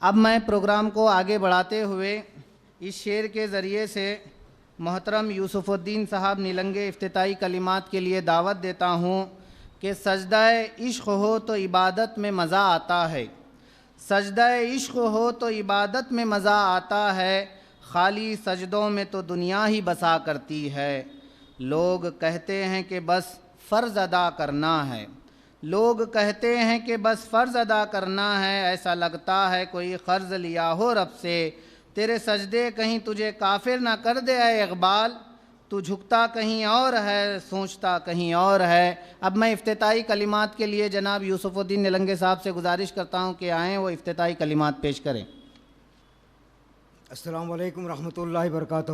اب میں پروگرام کو آگے بڑھاتے ہوئے اس شعر کے ذریعے سے محترم یوسف الدین صاحب نیلنگے افتتاحی کلمات کے لیے دعوت دیتا ہوں کہ سجدہ عشق ہو تو عبادت میں مزہ آتا ہے، سجدہ عشق ہو تو عبادت میں مزہ آتا ہے، خالی سجدوں میں تو دنیا ہی بسا کرتی ہے۔ لوگ کہتے ہیں کہ بس فرض ادا کرنا ہے، لوگ کہتے ہیں کہ بس فرض ادا کرنا ہے، ایسا لگتا ہے کوئی قرض لیا ہو رب سے، تیرے سجدے کہیں تجھے کافر نہ کر دے اے اقبال، تو جھکتا کہیں اور ہے سوچتا کہیں اور ہے۔ اب میں افتتاحی کلمات کے لیے جناب یوسف الدین نیلنگے صاحب سے گزارش کرتا ہوں کہ آئیں وہ افتتاحی کلمات پیش کریں۔ السلام علیکم ورحمۃ اللہ وبرکاتہ۔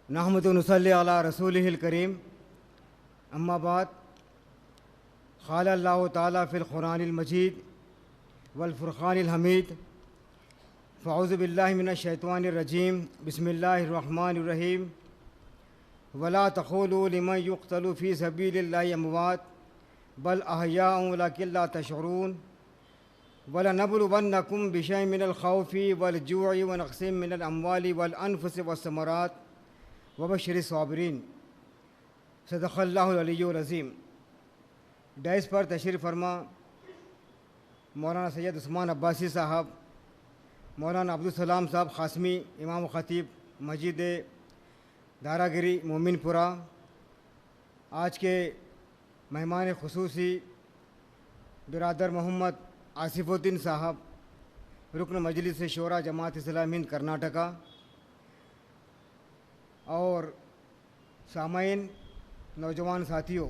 نحمد و نصلی علی رسولہ الکریم، اما بعد، قال اللہ تعالیٰ فی القرآن المجید والفرقان الحمید، فاعوذ باللہ من الشیطان الرجیم، بسم اللہ الرحمن الرحیم، ولا تقولوا لمن یقتل فی سبیل اللہ اموات بل احیاء ولکن لا تشعرون، وَلَنَبْلُوَنَّكُمْ بِشَيْءٍ مِّنَ الْخَوْفِ وَالْجُوعِ وَنَقْصٍ مِّنَ الْأَمْوَالِ وَالْأَنفُسِ وَالثَّمَرَاتِ وَبَشِّرِ الصَّابِرِينَ۔ صدق اللہ العلی العظیم۔ ڈائس پر تشریف فرما مولانا سید عثمان عباسی صاحب، مولانا عبدالسلام صاحب قاسمی، امام و خطیب مسجد دارا گری مومن پورہ، آج کے مہمان خصوصی برادر محمد آصف الدین صاحب، رکن مجلس شورا جماعت اسلامی ہند کرناٹکا، اور سامعین نوجوان ساتھیوں،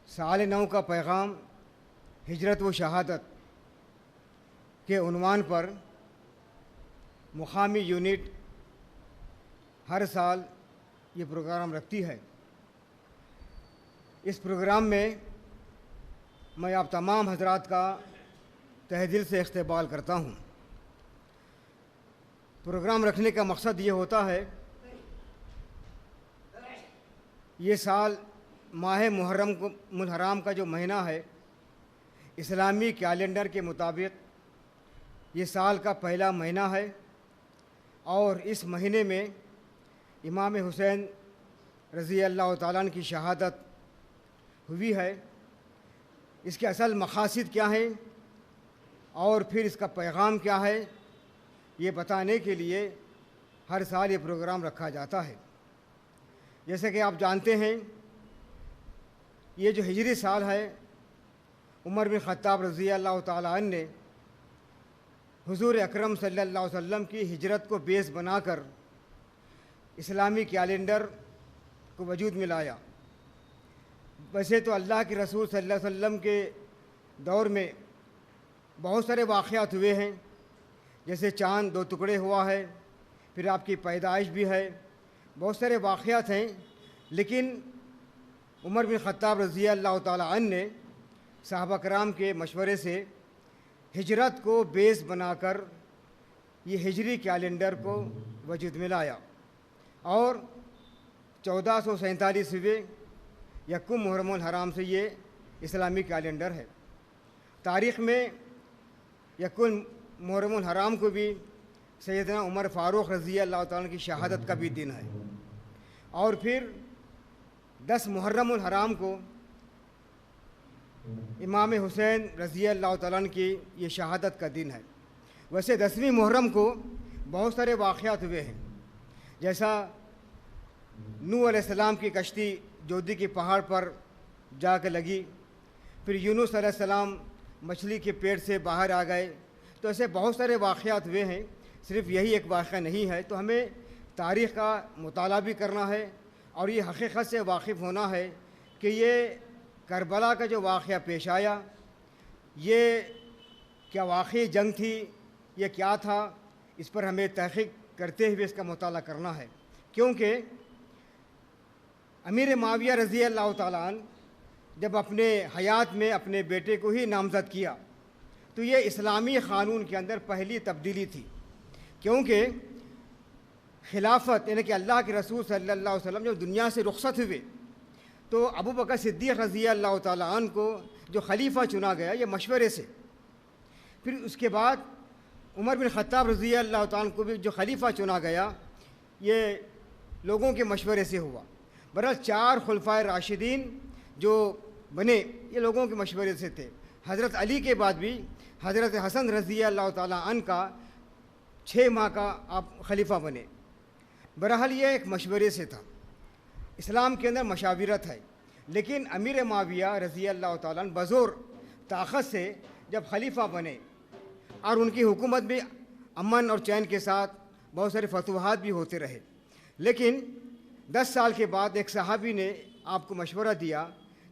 سال نو کا پیغام ہجرت و شہادت کے عنوان پر مقامی یونٹ ہر سال یہ پروگرام رکھتی ہے۔ اس پروگرام میں میں آپ تمام حضرات کا تہہ دل سے استقبال کرتا ہوں۔ پروگرام رکھنے کا مقصد یہ ہوتا ہے، یہ سال ماہ محرم الحرام کا جو مہینہ ہے، اسلامی کیلنڈر کے مطابق یہ سال کا پہلا مہینہ ہے، اور اس مہینے میں امام حسین رضی اللہ تعالیٰ عنہ کی شہادت ہوئی ہے۔ اس کے اصل مقاصد کیا ہیں اور پھر اس کا پیغام کیا ہے، یہ بتانے کے لیے ہر سال یہ پروگرام رکھا جاتا ہے۔ جیسے کہ آپ جانتے ہیں، یہ جو ہجری سال ہے، عمر بن خطاب رضی اللہ تعالیٰ عنہ نے حضور اکرم صلی اللہ علیہ وسلم کی ہجرت کو بیس بنا کر اسلامی کیلنڈر کو وجود میں لایا۔ ویسے تو اللہ کے رسول صلی اللہ علیہ وسلم کے دور میں بہت سارے واقعات ہوئے ہیں، جیسے چاند دو ٹکڑے ہوا ہے، پھر آپ کی پیدائش بھی ہے، بہت سارے واقعات ہیں، لیکن عمر بن خطاب رضی اللہ تعالیٰ عنہ نے صحابہ کرام کے مشورے سے ہجرت کو بیس بنا کر یہ ہجری کیلنڈر کو وجود میں لایا، اور 1447 یکم محرم الحرام سے یہ اسلامی کیلنڈر ہے۔ تاریخ میں یکم محرم الحرام کو بھی سیدنا عمر فاروق رضی اللہ تعالیٰ کی شہادت کا بھی دن ہے، اور پھر 10 محرم الحرام کو امام حسین رضی اللہ تعالیٰ کی یہ شہادت کا دن ہے۔ ویسے 10ویں محرم کو بہت سارے واقعات ہوئے ہیں، جیسا نوح علیہ السلام کی کشتی جودی کے پہاڑ پر جا کے لگی، پھر یونس علیہ السلام مچھلی کے پیٹ سے باہر آ گئے، تو ایسے بہت سارے واقعات ہوئے ہیں، صرف یہی ایک واقعہ نہیں ہے۔ تو ہمیں تاریخ کا مطالعہ بھی کرنا ہے، اور یہ حقیقت سے واقف ہونا ہے کہ یہ کربلا کا جو واقعہ پیش آیا، یہ کیا واقعی جنگ تھی، یہ کیا تھا، اس پر ہمیں تحقیق کرتے ہوئے اس کا مطالعہ کرنا ہے، کیونکہ امیر معاویہ رضی اللہ تعالیٰ عنہ جب اپنے حیات میں اپنے بیٹے کو ہی نامزد کیا، تو یہ اسلامی قانون کے اندر پہلی تبدیلی تھی، کیونکہ خلافت یعنی کہ اللہ کے رسول صلی اللہ علیہ وسلم جب دنیا سے رخصت ہوئے تو ابو بکر صدیق رضی اللہ تعالیٰ عنہ کو جو خلیفہ چنا گیا یہ مشورے سے، پھر اس کے بعد عمر بن خطاب رضی اللہ تعالیٰ عنہ کو بھی جو خلیفہ چنا گیا یہ لوگوں کے مشورے سے ہوا۔ بہرحال 4 خلفائے راشدین جو بنے یہ لوگوں کے مشورے سے تھے۔ حضرت علی کے بعد بھی حضرت حسن رضی اللہ تعالیٰ عنہ کا 6 ماہ کا آپ خلیفہ بنے۔ بہرحال یہ ایک مشورے سے تھا۔ اسلام کے اندر مشاورت ہے، لیکن امیر معاویہ رضی اللہ تعالیٰ عنہ بزور طاقت سے جب خلیفہ بنے اور ان کی حکومت بھی امن اور چین کے ساتھ بہت سارے فتوحات بھی ہوتے رہے، لیکن 10 سال کے بعد ایک صحابی نے آپ کو مشورہ دیا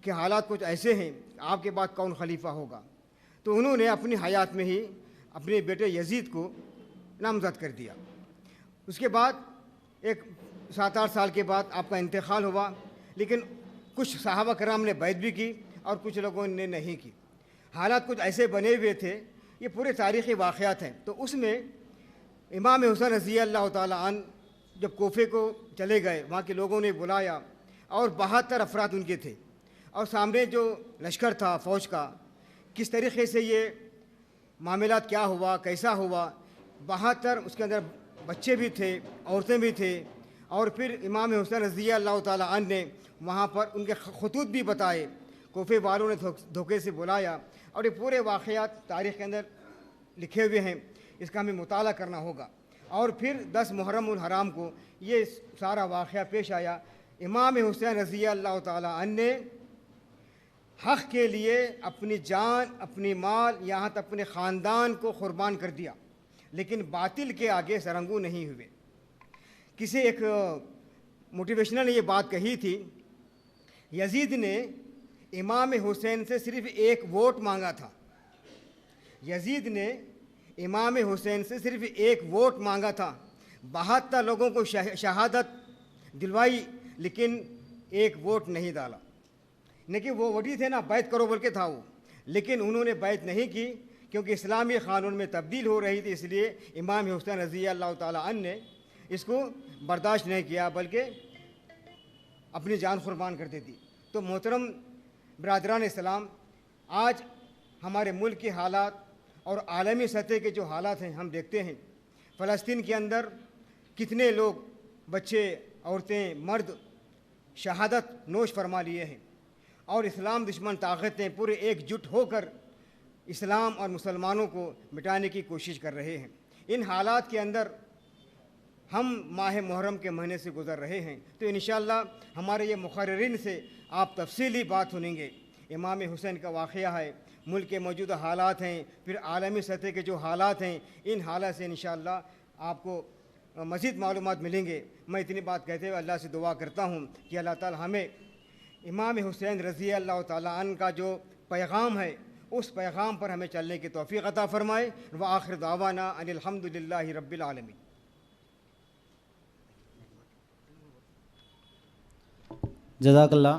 کہ حالات کچھ ایسے ہیں، آپ کے بعد کون خلیفہ ہوگا؟ تو انہوں نے اپنی حیات میں ہی اپنے بیٹے یزید کو نامزد کر دیا۔ اس کے بعد ایک 7-8 سال کے بعد آپ کا انتقال ہوا، لیکن کچھ صحابہ کرام نے بیعت بھی کی اور کچھ لوگوں نے نہیں کی۔ حالات کچھ ایسے بنے ہوئے تھے، یہ پورے تاریخی واقعات ہیں۔ تو اس میں امام حسین رضی اللہ تعالیٰ عنہ جب کوفے کو چلے گئے، وہاں کے لوگوں نے بلایا اور 72 افراد ان کے تھے، اور سامنے جو لشکر تھا فوج کا، کس طریقے سے یہ معاملات کیا ہوا، کیسا ہوا، 72 اس کے اندر بچے بھی تھے، عورتیں بھی تھے، اور پھر امام حسین رضی اللہ تعالیٰ عنہ نے وہاں پر ان کے خطوط بھی بتائے، کوفے والوں نے دھوکے سے بلایا، اور یہ پورے واقعات تاریخ کے اندر لکھے ہوئے ہیں، اس کا ہمیں مطالعہ کرنا ہوگا۔ اور پھر 10 محرم الحرام کو یہ سارا واقعہ پیش آیا۔ امام حسین رضی اللہ تعالیٰ عنہ نے حق کے لیے اپنی جان، اپنی مال، یہاں تک اپنے خاندان کو قربان کر دیا، لیکن باطل کے آگے سرنگو نہیں ہوئے۔ کسی ایک موٹیویشنل نے یہ بات کہی تھی، یزید نے امام حسین سے صرف 1 ووٹ مانگا تھا، یزید نے امام حسین سے صرف 1 ووٹ مانگا تھا، 72 لوگوں کو شہادت دلوائی، لیکن 1 ووٹ نہیں ڈالا۔ لیکن وہ ووٹی تھے نا، بیعت کرو بول کے تھا وہ، لیکن انہوں نے بیعت نہیں کی، کیونکہ اسلامی قانون میں تبدیل ہو رہی تھی، اس لیے امام حسین رضی اللہ تعالیٰ عنہ نے اس کو برداشت نہیں کیا، بلکہ اپنی جان قربان کر دی تھی۔ تو محترم برادران اسلام، آج ہمارے ملک کے حالات اور عالمی سطح کے جو حالات ہیں ہم دیکھتے ہیں، فلسطین کے اندر کتنے لوگ، بچے، عورتیں، مرد شہادت نوش فرما لیے ہیں، اور اسلام دشمن طاقتیں پورے ایک جٹ ہو کر اسلام اور مسلمانوں کو مٹانے کی کوشش کر رہے ہیں۔ ان حالات کے اندر ہم ماہ محرم کے مہینے سے گزر رہے ہیں، تو انشاءاللہ ہمارے یہ مقررین سے آپ تفصیلی بات سنیں گے۔ امام حسین کا واقعہ ہے، ملک کے موجودہ حالات ہیں، پھر عالمی سطح کے جو حالات ہیں، ان حالات سے انشاءاللہ آپ کو مزید معلومات ملیں گے۔ میں اتنی بات کہتے ہوئے اللہ سے دعا کرتا ہوں کہ اللہ تعالی ہمیں امام حسین رضی اللہ تعالیٰ عنہ کا جو پیغام ہے اس پیغام پر ہمیں چلنے کی توفیق عطا فرمائے۔ وآخر دعوانا ان الحمد للہ رب العالمین۔ جزاک اللہ۔